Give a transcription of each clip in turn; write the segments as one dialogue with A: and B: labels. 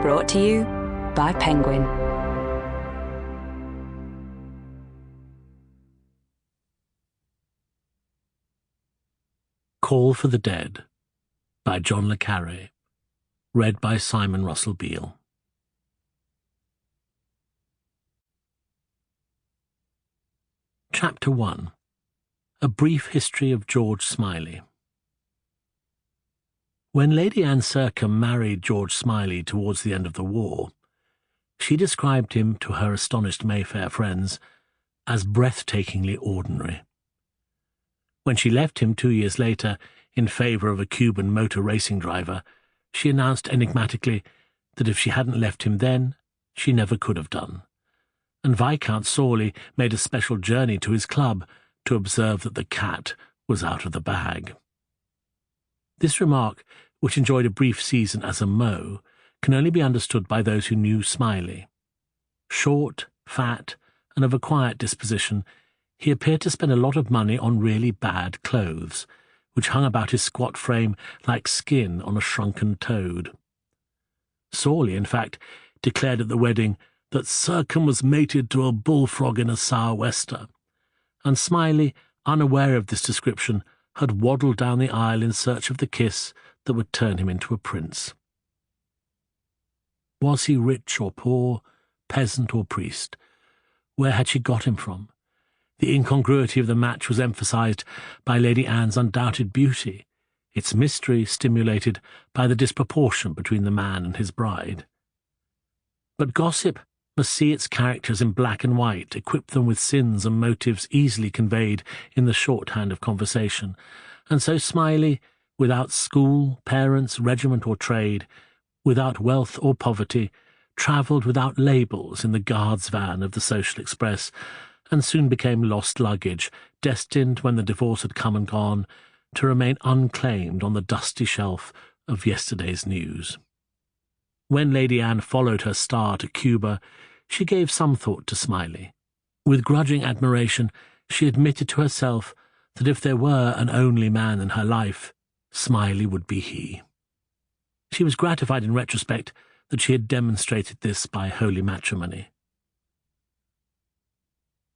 A: Brought to you by Penguin.
B: Call for the Dead by John le Carré. Read by Simon Russell Beale. Chapter 1. A Brief History of George Smiley. When Lady Anne Sercombe married George Smiley towards the end of the war, she described him to her astonished Mayfair friends as breathtakingly ordinary. When she left him 2 years later in favour of a Cuban motor racing driver, she announced enigmatically that if she hadn't left him then, she never could have done. And Viscount Sorley made a special journey to his club to observe that the cat was out of the bag. This remark, which enjoyed a brief season as a mot, can only be understood by those who knew Smiley. Short, fat, and of a quiet disposition, he appeared to spend a lot of money on really bad clothes, which hung about his squat frame like skin on a shrunken toad. Sorley, in fact, declared at the wedding that Sercombe was mated to a bullfrog in a sou'wester, and Smiley, unaware of this description, had waddled down the aisle in search of the kiss that would turn him into a prince. Was he rich or poor, peasant or priest? Where had she got him from? The incongruity of the match was emphasized by Lady Anne's undoubted beauty, its mystery stimulated by the disproportion between the man and his bride. But gossip must see its characters in black and white, equip them with sins and motives easily conveyed in the shorthand of conversation, and so Smiley, without school, parents, regiment or trade, without wealth or poverty, travelled without labels in the guard's van of the Social Express, and soon became lost luggage, destined, when the divorce had come and gone, to remain unclaimed on the dusty shelf of yesterday's news. When Lady Anne followed her star to Cuba, she gave some thought to Smiley. With grudging admiration, she admitted to herself that if there were an only man in her life, Smiley would be he. She was gratified in retrospect that she had demonstrated this by holy matrimony.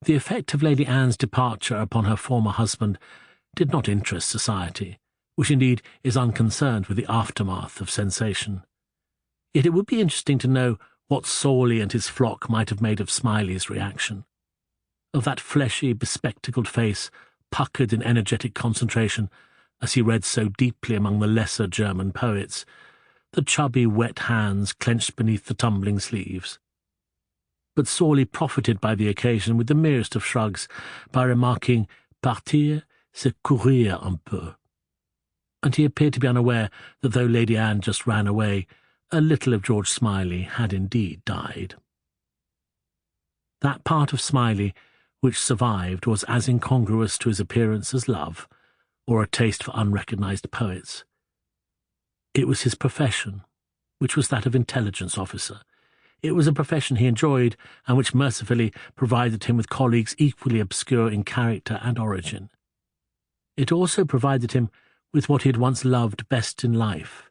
B: The effect of Lady Anne's departure upon her former husband did not interest society, which indeed is unconcerned with the aftermath of sensation. Yet it would be interesting to know what Sorley and his flock might have made of Smiley's reaction. Of that fleshy, bespectacled face, puckered in energetic concentration, as he read so deeply among the lesser German poets, the chubby, wet hands clenched beneath the tumbling sleeves. But Sorley profited by the occasion with the merest of shrugs, by remarking, "Partir, c'est courir un peu." And he appeared to be unaware that though Lady Anne just ran away, a little of George Smiley had indeed died. That part of Smiley which survived was as incongruous to his appearance as love, or a taste for unrecognised poets. It was his profession, which was that of intelligence officer. It was a profession he enjoyed, and which mercifully provided him with colleagues equally obscure in character and origin. It also provided him with what he had once loved best in life,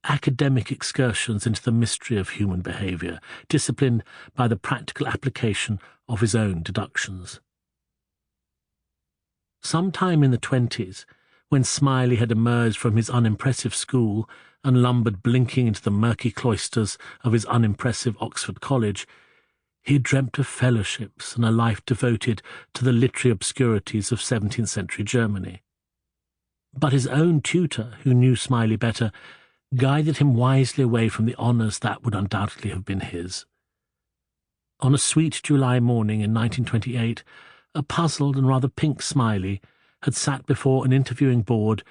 B: academic excursions into the mystery of human behaviour, disciplined by the practical application of his own deductions. Sometime in the 20s, when Smiley had emerged from his unimpressive school and lumbered blinking into the murky cloisters of his unimpressive Oxford College, he had dreamt of fellowships and a life devoted to the literary obscurities of 17th-century Germany. But his own tutor, who knew Smiley better, guided him wisely away from the honours that would undoubtedly have been his. On a sweet July morning in 1928, a puzzled and rather pink Smiley had sat before an interviewing board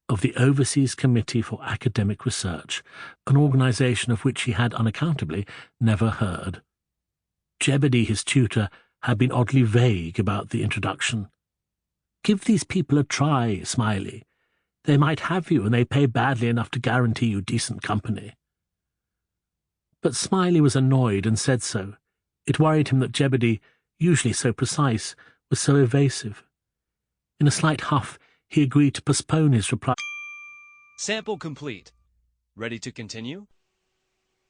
B: of the Overseas Committee for Academic Research, an organisation of which he had unaccountably never heard. Jebediah, his tutor, had been oddly vague about the introduction. "Give these people a try, Smiley. They might have you, and they pay badly enough to guarantee you decent company." But Smiley was annoyed and said so. It worried him that Jebediah, usually so precise, was so evasive. In a slight huff, he agreed to postpone his reply.
C: Sample complete. Ready to continue?